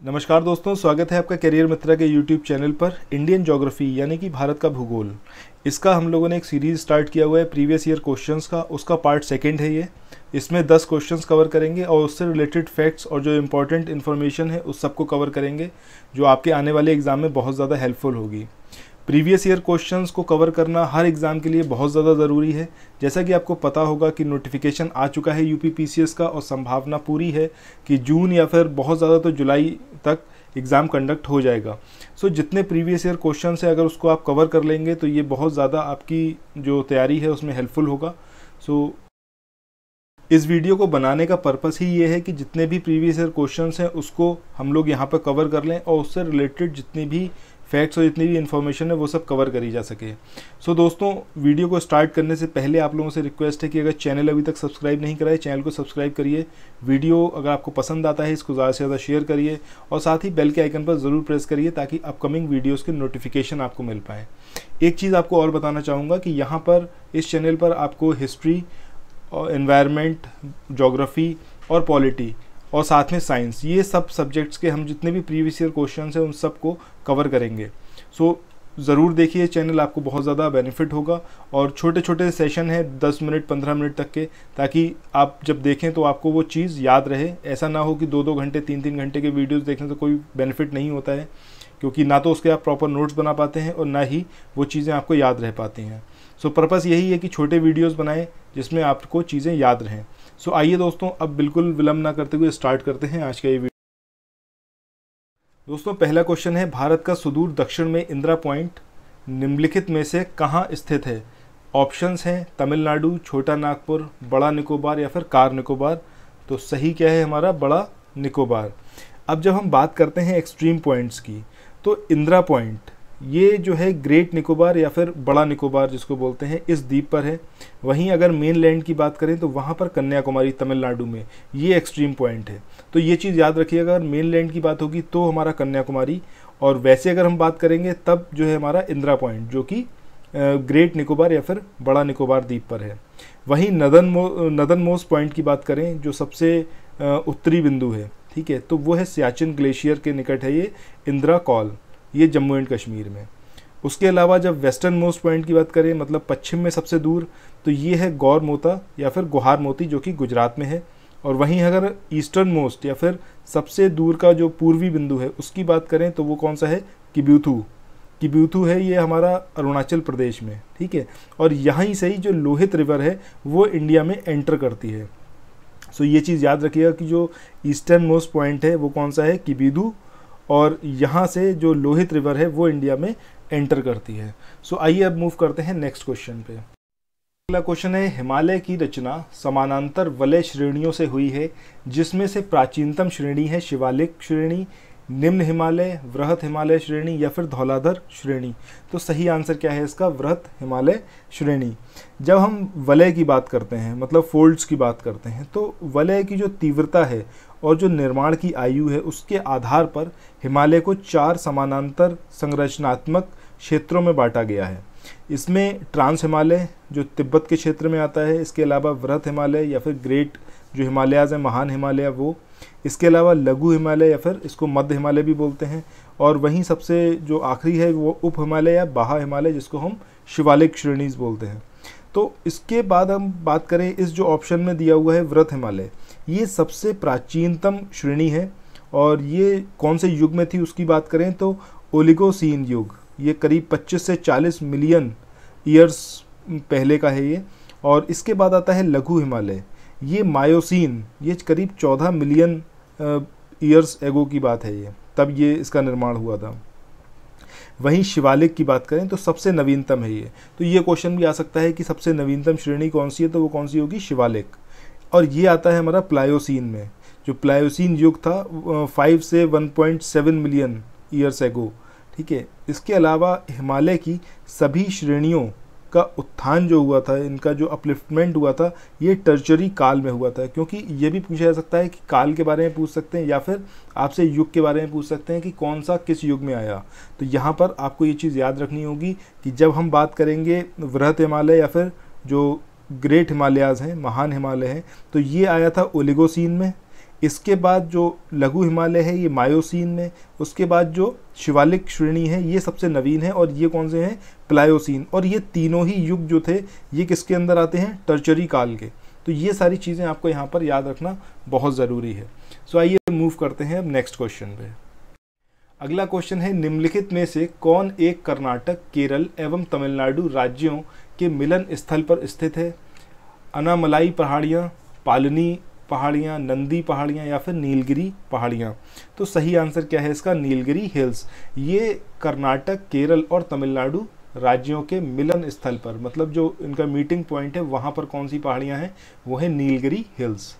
नमस्कार दोस्तों, स्वागत है आपका करियर मित्रा के यूट्यूब चैनल पर। इंडियन ज्योग्राफी यानी कि भारत का भूगोल, इसका हम लोगों ने एक सीरीज़ स्टार्ट किया हुआ है प्रीवियस ईयर क्वेश्चंस का। उसका पार्ट सेकंड है ये। इसमें 10 क्वेश्चंस कवर करेंगे और उससे रिलेटेड फैक्ट्स और जो इंपॉर्टेंट इन्फॉर्मेशन है उस सबको कवर करेंगे, जो आपके आने वाले एग्ज़ाम में बहुत ज़्यादा हेल्पफुल होगी। प्रीवियस ईयर क्वेश्चंस को कवर करना हर एग्ज़ाम के लिए बहुत ज़्यादा ज़रूरी है। जैसा कि आपको पता होगा कि नोटिफिकेशन आ चुका है यूपी पीसीएस का और संभावना पूरी है कि जून या फिर बहुत ज़्यादा तो जुलाई तक एग्ज़ाम कंडक्ट हो जाएगा। सो जितने प्रीवियस ईयर क्वेश्चंस है अगर उसको आप कवर कर लेंगे तो ये बहुत ज़्यादा आपकी जो तैयारी है उसमें हेल्पफुल होगा। सो इस वीडियो को बनाने का पर्पस ही ये है कि जितने भी प्रीवियस ईयर क्वेश्चंस हैं उसको हम लोग यहाँ पर कवर कर लें और उससे रिलेटेड जितनी भी फैक्ट्स और जितनी भी इन्फॉर्मेशन है वो सब कवर करी जा सके। सो दोस्तों, वीडियो को स्टार्ट करने से पहले आप लोगों से रिक्वेस्ट है कि अगर चैनल अभी तक सब्सक्राइब नहीं करा है, चैनल को सब्सक्राइब करिए। वीडियो अगर आपको पसंद आता है इसको ज़्यादा से ज़्यादा शेयर करिए और साथ ही बेल के आइकन पर ज़रूर प्रेस करिए ताकि अपकमिंग वीडियोज़ के नोटिफिकेशन आपको मिल पाए। एक चीज़ आपको और बताना चाहूँगा कि यहाँ पर इस चैनल पर आपको हिस्ट्री और एनवायरनमेंट, ज्योग्राफी और पॉलिटी और साथ में साइंस, ये सब सब्जेक्ट्स के हम जितने भी प्रीवियस ईयर क्वेश्चन हैं उन सब को कवर करेंगे। सो ज़रूर देखिए चैनल, आपको बहुत ज़्यादा बेनिफिट होगा। और छोटे छोटे सेशन हैं 10 मिनट 15 मिनट तक के, ताकि आप जब देखें तो आपको वो चीज़ याद रहे। ऐसा ना हो कि 2-2 घंटे 3-3 घंटे के वीडियोस देखने से कोई बेनिफिट नहीं होता है, क्योंकि ना तो उसके आप प्रॉपर नोट्स बना पाते हैं और ना ही वो चीज़ें आपको याद रह पाती हैं। सो पर्पस यही है कि छोटे वीडियोस बनाएं जिसमें आपको चीज़ें याद रहें। सो आइए दोस्तों, अब बिल्कुल विलंब ना करते हुए स्टार्ट करते हैं आज का ये वीडियो। दोस्तों, पहला क्वेश्चन है, भारत का सुदूर दक्षिण में इंदिरा पॉइंट निम्नलिखित में से कहाँ स्थित है? ऑप्शंस हैं तमिलनाडु, छोटा नागपुर, बड़ा निकोबार या फिर कार निकोबार। तो सही क्या है हमारा? बड़ा निकोबार। अब जब हम बात करते हैं एक्सट्रीम पॉइंट्स की, तो इंदिरा पॉइंट ये जो है ग्रेट निकोबार या फिर बड़ा निकोबार जिसको बोलते हैं, इस द्वीप पर है। वहीं अगर मेन लैंड की बात करें तो वहाँ पर कन्याकुमारी तमिलनाडु में ये एक्सट्रीम पॉइंट है। तो ये चीज़ याद रखिएगा, अगर मेन लैंड की बात होगी तो हमारा कन्याकुमारी, और वैसे अगर हम बात करेंगे तब जो है हमारा इंदिरा पॉइंट, जो कि ग्रेट निकोबार या फिर बड़ा निकोबार द्वीप पर है। वहीं नदन मोस्ट पॉइंट की बात करें, जो सबसे उत्तरी बिंदु है, ठीक है, तो वो है सियाचिन ग्लेशियर के निकट है ये इंदिरा कॉल, ये जम्मू एंड कश्मीर में। उसके अलावा जब वेस्टर्न मोस्ट पॉइंट की बात करें, मतलब पश्चिम में सबसे दूर, तो ये है गौर मोता या फिर गुहार मोती, जो कि गुजरात में है। और वहीं अगर ईस्टर्न मोस्ट या फिर सबसे दूर का जो पूर्वी बिंदु है उसकी बात करें तो वो कौन सा है? किब्यूथू है, ये हमारा अरुणाचल प्रदेश में, ठीक है। और यहीं से ही जो लोहित रिवर है वो इंडिया में एंटर करती है। सो ये चीज़ याद रखिएगा कि जो ईस्टर्न मोस्ट पॉइंट है वो कौन सा है? किबिदू, और यहाँ से जो लोहित रिवर है वो इंडिया में एंटर करती है। सो आइए अब मूव करते हैं नेक्स्ट क्वेश्चन पे। अगला क्वेश्चन है, हिमालय की रचना समानांतर वलय श्रेणियों से हुई है, जिसमें से प्राचीनतम श्रेणी है शिवालिक श्रेणी, निम्न हिमालय, वृहत हिमालय श्रेणी या फिर धौलाधर श्रेणी। तो सही आंसर क्या है इसका? वृहत हिमालय श्रेणी। जब हम वलय की बात करते हैं, मतलब फोल्ड्स की बात करते हैं, तो वलय की जो तीव्रता है और जो निर्माण की आयु है उसके आधार पर हिमालय को 4 समानांतर संरचनात्मक क्षेत्रों में बांटा गया है। इसमें ट्रांस हिमालय जो तिब्बत के क्षेत्र में आता है, इसके अलावा वृहत हिमालय या फिर ग्रेट जो हिमालयाज़ है, महान हिमालय वो, इसके अलावा लघु हिमालय या फिर इसको मध्य हिमालय भी बोलते हैं, और वहीं सबसे जो आखिरी है वो उप हिमालय या बाहा हिमालय, जिसको हम शिवालिक श्रेणीज बोलते हैं। तो इसके बाद हम बात करें, इस जो ऑप्शन में दिया हुआ है वृहत हिमालय, ये सबसे प्राचीनतम श्रेणी है। और ये कौन से युग में थी उसकी बात करें तो ओलिगोसीन युग, ये करीब 25 से 40 मिलियन ईयर्स पहले का है ये। और इसके बाद आता है लघु हिमालय, ये मायोसीन, ये करीब 14 मिलियन ईयर्स एगो की बात है ये, तब ये इसका निर्माण हुआ था। वहीं शिवालिक की बात करें तो सबसे नवीनतम है ये। तो ये क्वेश्चन भी आ सकता है कि सबसे नवीनतम श्रेणी कौन सी है, तो वो कौन सी होगी? शिवालिक। और ये आता है हमारा प्लायोसीन में, जो प्लायोसीन युग था 5 से 1.7 मिलियन ईयर्स एगो, ठीक है। इसके अलावा हिमालय की सभी श्रेणियों का उत्थान जो हुआ था, इनका जो अपलिफ्टमेंट हुआ था, ये टर्चरी काल में हुआ था। क्योंकि ये भी पूछा जा सकता है कि काल के बारे में पूछ सकते हैं या फिर आपसे युग के बारे में पूछ सकते हैं कि कौन सा किस युग में आया। तो यहाँ पर आपको ये चीज़ याद रखनी होगी कि जब हम बात करेंगे वृहत हिमालय या फिर जो ग्रेट हिमालयाज़ हैं, महान हिमालय हैं, तो ये आया था ओलिगोसीन में। इसके बाद जो लघु हिमालय है ये मायोसीन में, उसके बाद जो शिवालिक श्रेणी है ये सबसे नवीन है, और ये कौन से हैं, प्लायोसीन। और ये तीनों ही युग जो थे ये किसके अंदर आते हैं, टर्चरी काल के। तो ये सारी चीज़ें आपको यहाँ पर याद रखना बहुत ज़रूरी है। सो आइए मूव करते हैं अब नेक्स्ट क्वेश्चन पे। अगला क्वेश्चन है, निम्नलिखित में से कौन एक कर्नाटक, केरल एवं तमिलनाडु राज्यों के मिलन स्थल पर स्थित है? अनामलाई पहाड़ियाँ, पालनी पहाड़ियाँ, नंदी पहाड़ियाँ या फिर नीलगिरी पहाड़ियाँ? तो सही आंसर क्या है इसका, नीलगिरी हिल्स। ये कर्नाटक, केरल और तमिलनाडु राज्यों के मिलन स्थल पर, मतलब जो इनका मीटिंग पॉइंट है वहाँ पर कौन सी पहाड़ियाँ हैं, वो है नीलगिरी हिल्स।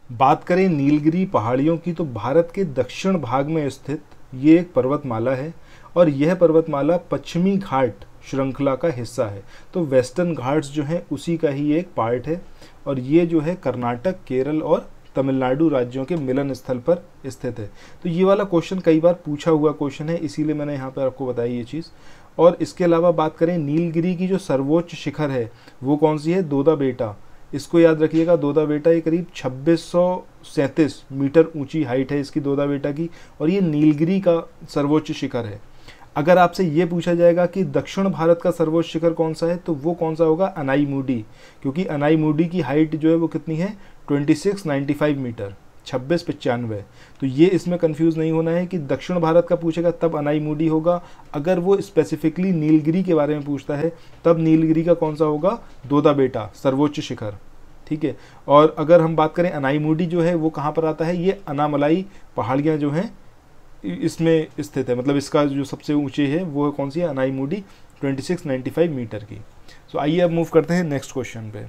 बात करें नीलगिरी पहाड़ियों की तो भारत के दक्षिण भाग में स्थित ये एक पर्वतमाला है, और यह पर्वतमाला पश्चिमी घाट श्रृंखला का हिस्सा है। तो वेस्टर्न घाट्स जो हैं उसी का ही एक पार्ट है, और ये जो है कर्नाटक, केरल और तमिलनाडु राज्यों के मिलन स्थल पर स्थित है। तो ये वाला क्वेश्चन कई बार पूछा हुआ क्वेश्चन है, इसीलिए मैंने यहाँ पर आपको बताई ये चीज़। और इसके अलावा बात करें नीलगिरी की जो सर्वोच्च शिखर है वो कौन सी है, दोदा बेटा। इसको याद रखिएगा, दोदा बेटा ये करीब 2637 मीटर ऊंची हाइट है इसकी, दोदा बेटा की, और ये नीलगिरी का सर्वोच्च शिखर है। अगर आपसे ये पूछा जाएगा कि दक्षिण भारत का सर्वोच्च शिखर कौन सा है, तो वो कौन सा होगा, अनाईमुडी, क्योंकि अनाईमुडी की हाइट जो है वो कितनी है, 2695 मीटर, 2695। तो ये इसमें कंफ्यूज नहीं होना है कि दक्षिण भारत का पूछेगा तब अनाईमुडी होगा, अगर वो स्पेसिफिकली नीलगिरी के बारे में पूछता है तब नीलगिरी का कौन सा होगा, दोदा बेटा सर्वोच्च शिखर, ठीक है। और अगर हम बात करें अनाईमुडी जो है वो कहाँ पर आता है, ये अनामलाई पहाड़ियाँ जो हैं इसमें स्थित है, मतलब इसका जो सबसे ऊंचे है वो कौन सी है, अनाईमुडी 2695 मीटर की। सो आइए अब मूव करते हैं नेक्स्ट क्वेश्चन पे।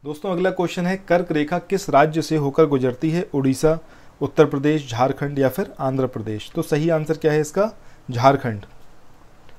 दोस्तों अगला क्वेश्चन है, कर्क रेखा किस राज्य से होकर गुजरती है? उड़ीसा, उत्तर प्रदेश, झारखंड या फिर आंध्र प्रदेश? तो सही आंसर क्या है इसका, झारखंड।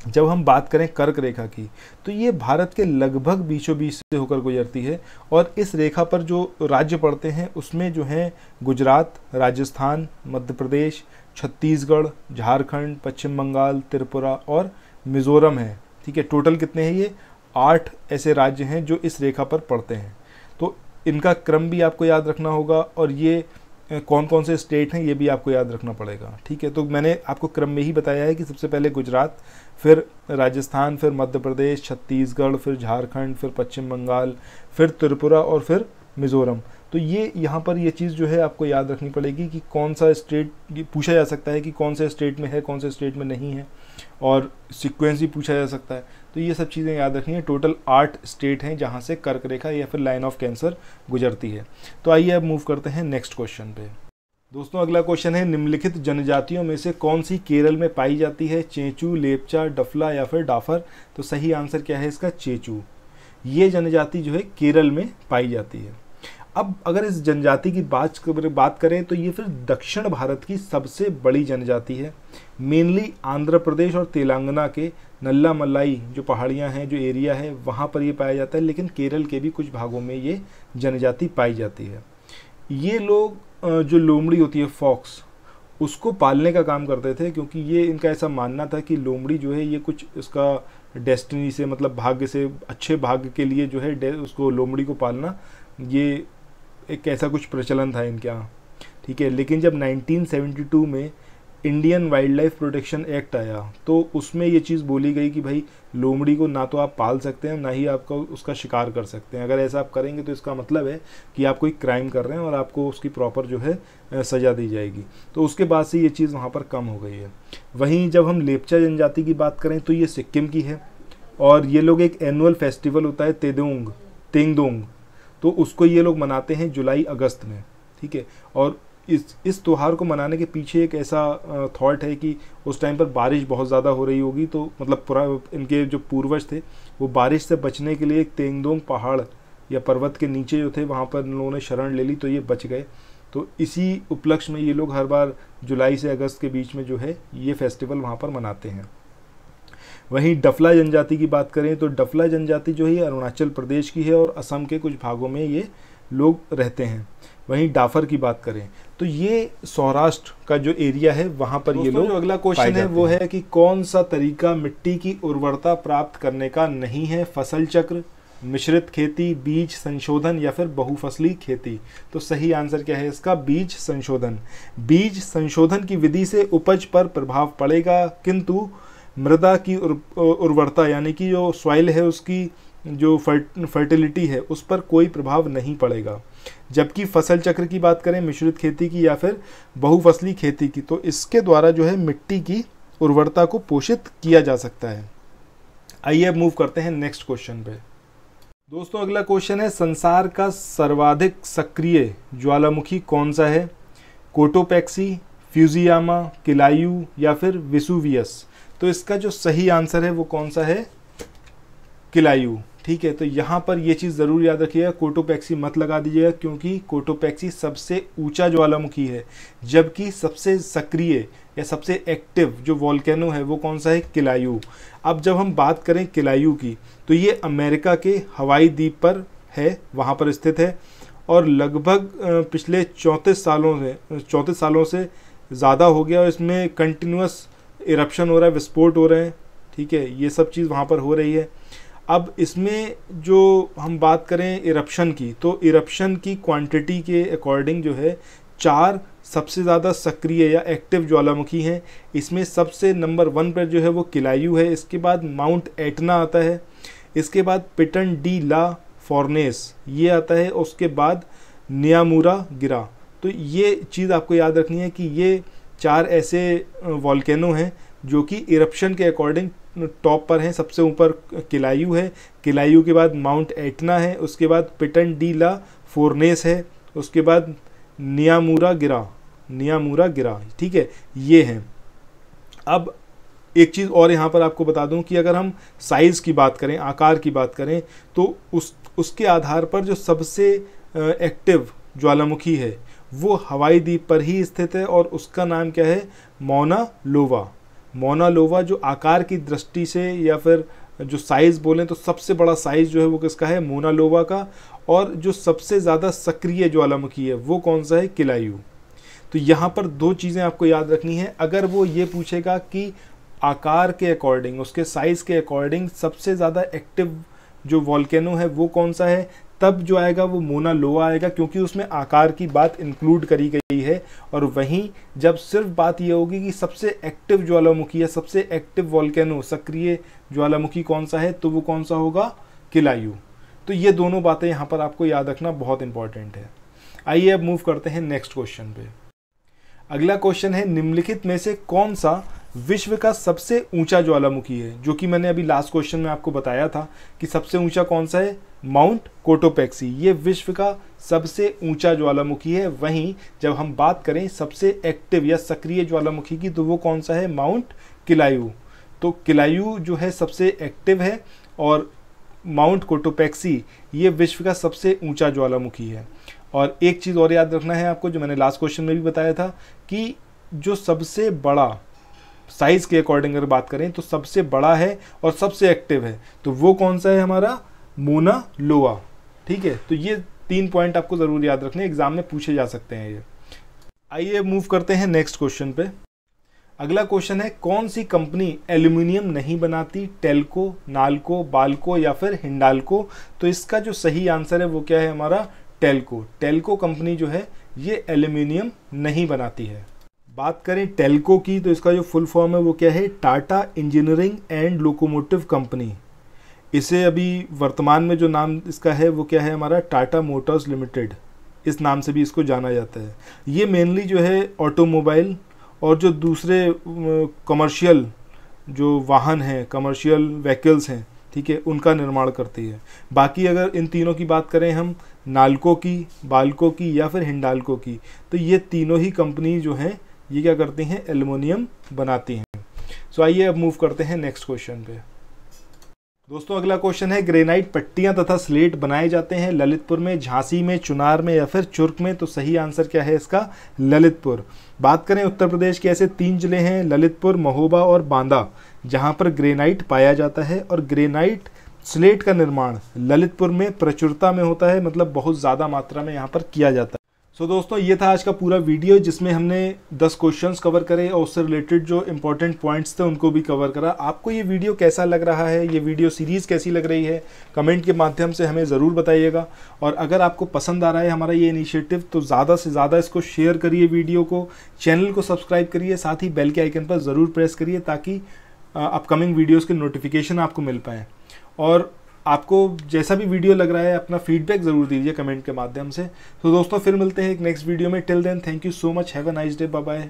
जब हम बात करें कर्क रेखा की तो ये भारत के लगभग बीचों बीच से होकर गुजरती है, और इस रेखा पर जो राज्य पड़ते हैं उसमें जो है गुजरात, राजस्थान, मध्य प्रदेश, छत्तीसगढ़, झारखंड, पश्चिम बंगाल, त्रिपुरा और मिजोरम है, ठीक है। टोटल कितने हैं ये, 8 ऐसे राज्य हैं जो इस रेखा पर पड़ते हैं। तो इनका क्रम भी आपको याद रखना होगा, और ये कौन कौन से स्टेट हैं ये भी आपको याद रखना पड़ेगा, ठीक है। तो मैंने आपको क्रम में ही बताया है कि सबसे पहले गुजरात, फिर राजस्थान, फिर मध्य प्रदेश, छत्तीसगढ़, फिर झारखंड, फिर पश्चिम बंगाल, फिर त्रिपुरा और फिर मिज़ोरम। तो ये यहाँ पर ये चीज़ जो है आपको याद रखनी पड़ेगी कि कौन सा स्टेट, पूछा जा सकता है कि कौन से स्टेट में है, कौन से स्टेट में नहीं है, और सीक्वेंस भी पूछा जा सकता है। तो ये सब चीज़ें याद रखनी है। टोटल 8 स्टेट हैं जहाँ से कर्क रेखा या फिर लाइन ऑफ कैंसर गुजरती है। तो आइए अब मूव करते हैं नेक्स्ट क्वेश्चन पे। दोस्तों अगला क्वेश्चन है, निम्नलिखित जनजातियों में से कौन सी केरल में पाई जाती है? चेंचू, लेपचा, डफला या फिर डाफर? तो सही आंसर क्या है इसका, चेंचू। ये जनजाति जो है केरल में पाई जाती है। अब अगर इस जनजाति की बात करें तो ये फिर दक्षिण भारत की सबसे बड़ी जनजाति है। मेनली आंध्र प्रदेश और तेलंगाना के नल्ला मलाई जो पहाड़ियाँ हैं, जो एरिया है, वहाँ पर ये पाया जाता है, लेकिन केरल के भी कुछ भागों में ये जनजाति पाई जाती है। ये लोग जो लोमड़ी होती है, फॉक्स, उसको पालने का काम करते थे, क्योंकि ये इनका ऐसा मानना था कि लोमड़ी जो है ये कुछ इसका डेस्टिनी से, मतलब भाग्य से, अच्छे भाग्य के लिए जो है उसको लोमड़ी को पालना, ये एक ऐसा कुछ प्रचलन था इनके यहाँ, ठीक है। लेकिन जब 1972 में Indian wild life protection act आया तो उसमें ये चीज़ बोली गई कि भाई लोमड़ी को ना तो आप पाल सकते हैं, ना ही आपको उसका शिकार कर सकते हैं। अगर ऐसा आप करेंगे तो इसका मतलब है कि आप कोई क्राइम कर रहे हैं और आपको उसकी प्रॉपर जो है सज़ा दी जाएगी। तो उसके बाद से ये चीज़ वहाँ पर कम हो गई है। वहीं जब हम लेपचा जनजाति की बात करें तो ये सिक्किम की है, और ये लोग एक एनुअल फेस्टिवल होता है तेंगदोंग, तो उसको ये लोग मनाते हैं जुलाई अगस्त में, ठीक है। और इस त्यौहार को मनाने के पीछे एक ऐसा थॉट है कि उस टाइम पर बारिश बहुत ज़्यादा हो रही होगी, तो मतलब पूरा इनके जो पूर्वज थे वो बारिश से बचने के लिए एक तेंगदोंग पहाड़ या पर्वत के नीचे जो थे वहाँ पर इन लोगों ने शरण ले ली, तो ये बच गए। तो इसी उपलक्ष्य में ये लोग हर बार जुलाई से अगस्त के बीच में जो है ये फेस्टिवल वहाँ पर मनाते हैं। वहीं डफला जनजाति की बात करें तो डफला जनजाति जो है अरुणाचल प्रदेश की है और असम के कुछ भागों में ये लोग रहते हैं। वहीं डाफर की बात करें तो ये सौराष्ट्र का जो एरिया है वहाँ पर ये लोग। अगला क्वेश्चन है वो है कि कौन सा तरीका मिट्टी की उर्वरता प्राप्त करने का नहीं है? फसल चक्र, मिश्रित खेती, बीज संशोधन या फिर बहुफसली खेती? तो सही आंसर क्या है इसका? बीज संशोधन। बीज संशोधन की विधि से उपज पर प्रभाव पड़ेगा, किंतु मृदा की उर्वरता यानी कि जो सॉइल है उसकी जो फर्टिलिटी है उस पर कोई प्रभाव नहीं पड़ेगा। जबकि फसल चक्र की बात करें, मिश्रित खेती की या फिर बहुफसली खेती की, तो इसके द्वारा जो है मिट्टी की उर्वरता को पोषित किया जा सकता है। आइए अब मूव करते हैं नेक्स्ट क्वेश्चन पे। दोस्तों अगला क्वेश्चन है, संसार का सर्वाधिक सक्रिय ज्वालामुखी कौन सा है? कोटोपैक्सी, फ्यूजियामा, किलायू या फिर वेसुवियस? तो इसका जो सही आंसर है वो कौन सा है? किलायू। ठीक है, तो यहाँ पर ये चीज़ ज़रूर याद रखिएगा, कोटोपैक्सी मत लगा दीजिएगा क्योंकि कोटोपैक्सी सबसे ऊंचा ज्वालामुखी है, जबकि सबसे सक्रिय या सबसे एक्टिव जो वॉल्केनो है वो कौन सा है? किलायू। अब जब हम बात करें किलायू की, तो ये अमेरिका के हवाई द्वीप पर है, वहाँ पर स्थित है और लगभग पिछले 34 सालों से ज़्यादा हो गया और इसमें कंटिन्यूस इरप्शन हो रहा है, विस्फोट हो रहे हैं। ठीक है, ये सब चीज़ वहाँ पर हो रही है। अब इसमें जो हम बात करें इरप्शन की, तो इरप्शन की क्वांटिटी के अकॉर्डिंग जो है 4 सबसे ज़्यादा सक्रिय या एक्टिव ज्वालामुखी हैं। इसमें सबसे नंबर 1 पर जो है वो किलायू है, इसके बाद माउंट एटना आता है, इसके बाद पिटन डी ला फॉर्नेस ये आता है, उसके बाद न्यामुरा गिरा। तो ये चीज़ आपको याद रखनी है कि ये 4 ऐसे वॉल्केनो हैं जो कि इरप्शन के अकॉर्डिंग टॉप पर हैं। सबसे ऊपर किलायू है, किलायू के बाद माउंट एटना है, उसके बाद पिटन डी ला फोर्नेस है, उसके बाद न्यामुरा गिरा। ठीक है, ये हैं। अब एक चीज़ और यहाँ पर आपको बता दूं कि अगर हम साइज़ की बात करें, आकार की बात करें, तो उसके आधार पर जो सबसे एक्टिव ज्वालामुखी है वो हवाई द्वीप पर ही स्थित है और उसका नाम क्या है? मौना लोवा। जो आकार की दृष्टि से या फिर जो साइज़ बोलें तो सबसे बड़ा साइज़ जो है वो किसका है? मौना लोवा का। और जो सबसे ज़्यादा सक्रिय ज्वालामुखी है वो कौन सा है? किलायू। तो यहाँ पर 2 चीज़ें आपको याद रखनी है। अगर वो ये पूछेगा कि आकार के अकॉर्डिंग, उसके साइज़ के अकॉर्डिंग सबसे ज़्यादा एक्टिव जो वॉल्केनो है वो कौन सा है, तब जो आएगा वो मोना लोआ आएगा, क्योंकि उसमें आकार की बात इंक्लूड करी गई है। और वहीं जब सिर्फ बात ये होगी कि सबसे एक्टिव ज्वालामुखी या सबसे एक्टिव वॉल्केनो, सक्रिय ज्वालामुखी कौन सा है, तो वो कौन सा होगा? किलायू। तो ये दोनों बातें यहाँ पर आपको याद रखना बहुत इंपॉर्टेंट है। आइए अब मूव करते हैं नेक्स्ट क्वेश्चन पे। अगला क्वेश्चन है, निम्नलिखित में से कौन सा विश्व का सबसे ऊंचा ज्वालामुखी है? जो कि मैंने अभी लास्ट क्वेश्चन में आपको बताया था कि सबसे ऊंचा कौन सा है? Mount Cotopaxi. ये विश्व का सबसे ऊंचा ज्वालामुखी है। वहीं जब हम बात करें सबसे एक्टिव या सक्रिय ज्वालामुखी की, तो वो कौन सा है? माउंट किलायू। तो किलायू जो है सबसे एक्टिव है और माउंट कोटोपैक्सी ये विश्व का सबसे ऊंचा ज्वालामुखी है। और एक चीज़ और याद रखना है आपको, जो मैंने लास्ट क्वेश्चन में भी बताया था कि जो सबसे बड़ा साइज के अकॉर्डिंग अगर बात करें तो सबसे बड़ा है और सबसे एक्टिव है, तो वो कौन सा है? हमारा मोना लोआ। ठीक है, तो ये 3 पॉइंट आपको ज़रूर याद रखने, एग्जाम में पूछे जा सकते हैं ये। आइए मूव करते हैं नेक्स्ट क्वेश्चन पे। अगला क्वेश्चन है, कौन सी कंपनी एल्यूमिनियम नहीं बनाती? टेल्को, नाल्को, बाल्को या फिर हिंडाल्को? तो इसका जो सही आंसर है वो क्या है? हमारा टेल्को। टेल्को कंपनी जो है ये एल्यूमिनियम नहीं बनाती है। बात करें टेल्को की, तो इसका जो फुल फॉर्म है वो क्या है? Tata engineering and locomotive company. इसे अभी वर्तमान में जो नाम इसका है वो क्या है? हमारा टाटा मोटर्स लिमिटेड, इस नाम से भी इसको जाना जाता है। ये मेनली जो है ऑटोमोबाइल और जो दूसरे कमर्शियल जो वाहन हैं, कमर्शियल व्हीकल्स हैं, ठीक है, उनका निर्माण करती है। बाकी अगर इन तीनों की बात करें हम, नाल्को की, बाल्को की या फिर हिंडाल्को की, तो ये तीनों ही कंपनी जो हैं ये क्या करती हैं? एल्युमिनियम बनाती हैं। सो आइए अब मूव करते हैं नेक्स्ट क्वेश्चन पे। दोस्तों अगला क्वेश्चन है, ग्रेनाइट पट्टियां तथा स्लेट बनाए जाते हैं ललितपुर में, झांसी में, चुनार में या फिर चुर्क में? तो सही आंसर क्या है इसका? ललितपुर। बात करें उत्तर प्रदेश के ऐसे 3 जिले हैं, ललितपुर, महोबा और बांदा, जहां पर ग्रेनाइट पाया जाता है। और ग्रेनाइट स्लेट का निर्माण ललितपुर में प्रचुरता में होता है, मतलब बहुत ज़्यादा मात्रा में यहाँ पर किया जाता है। दोस्तों ये था आज का पूरा वीडियो जिसमें हमने 10 क्वेश्चंस कवर करे और उससे रिलेटेड जो इंपॉर्टेंट पॉइंट्स थे उनको भी कवर करा। आपको ये वीडियो कैसा लग रहा है, ये वीडियो सीरीज़ कैसी लग रही है, कमेंट के माध्यम से हमें ज़रूर बताइएगा। और अगर आपको पसंद आ रहा है हमारा ये इनिशिएटिव तो ज़्यादा से ज़्यादा इसको शेयर करिए, वीडियो को, चैनल को सब्सक्राइब करिए, साथ ही बेल के आइकन पर ज़रूर प्रेस करिए ताकि अपकमिंग वीडियोज़ के नोटिफिकेशन आपको मिल पाएँ। और आपको जैसा भी वीडियो लग रहा है अपना फीडबैक ज़रूर दीजिए कमेंट के माध्यम से। तो दोस्तों फिर मिलते हैं एक नेक्स्ट वीडियो में। Till then thank you so much, have a nice day, bye bye.